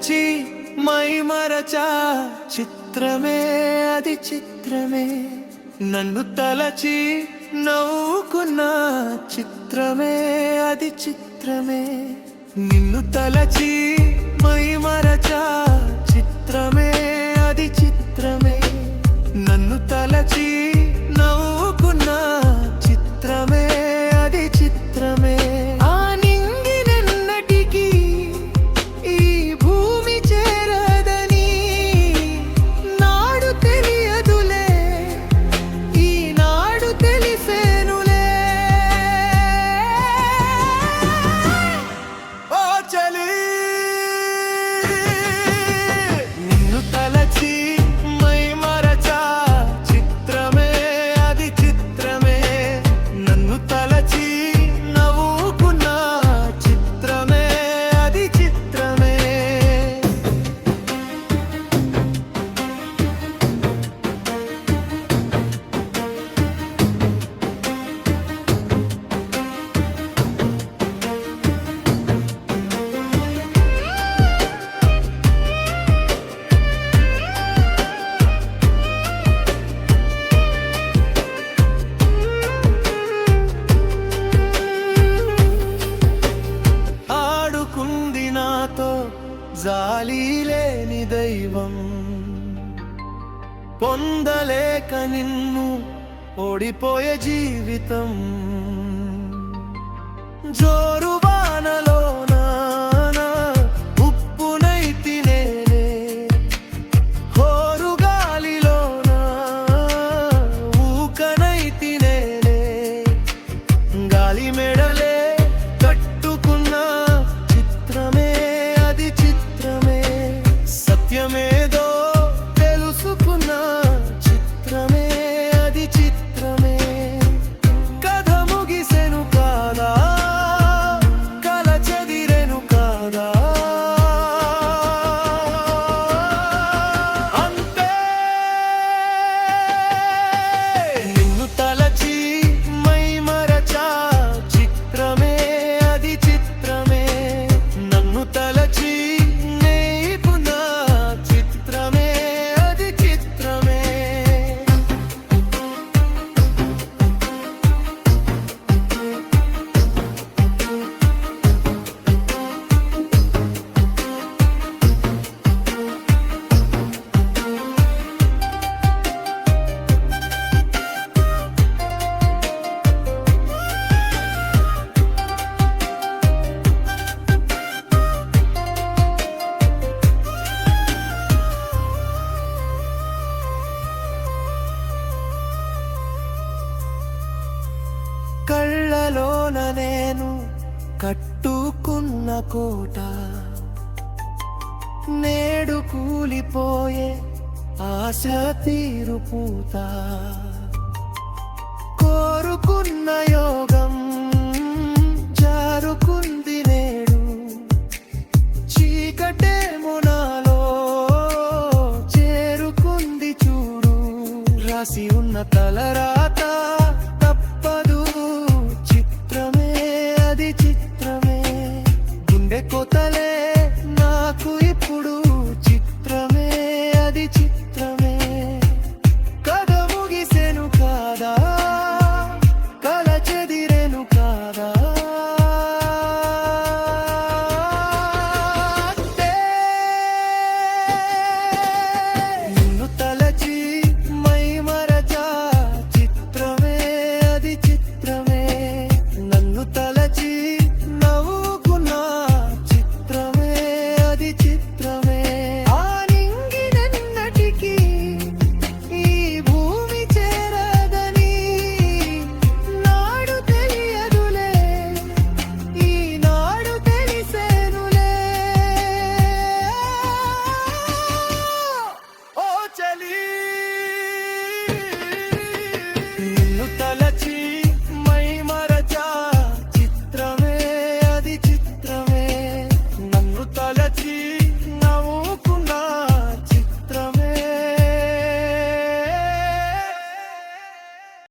తలచి మైమరచా చిత్రమే అది చిత్రమే నన్ను తలచి నవ్వుకున్న చిత్రమే అది చిత్రమే నిన్ను తలచి మైమరచా చిత్రమే అది చిత్రమే నన్ను తలచి నవ్వుకున్న చిత్రమే అది చిత్రమే జాలి లేని దైవం పొందలేక నిన్ను ఓడిపోయే జీవితం జోరు వానలోన ఉప్పునైతి నేనే హోరు గాలిలోన ఊకనైతి నేనే గాలి మెడలే కట్టుకున్న చిత్రమే సత్యమేదో తెలుసుకున్న చిత్రమే అది చిత్రమే కథ ముగిసెను కాదా కల చెదిరెను కాదా అంతే నిన్ను తలచి మైమరచా చిత్రమే అది చిత్రమే నన్ను తలచి కళ్ళలోన నేను కట్టుకున్న కోట నేడు కూలిపోయే ఆశ తీరుపూత కోరుకున్న యోగం జారుకుంది నేడు చీకటేమో నాలో చేరుకుంది చూడు రాసి ఉన్న తలరా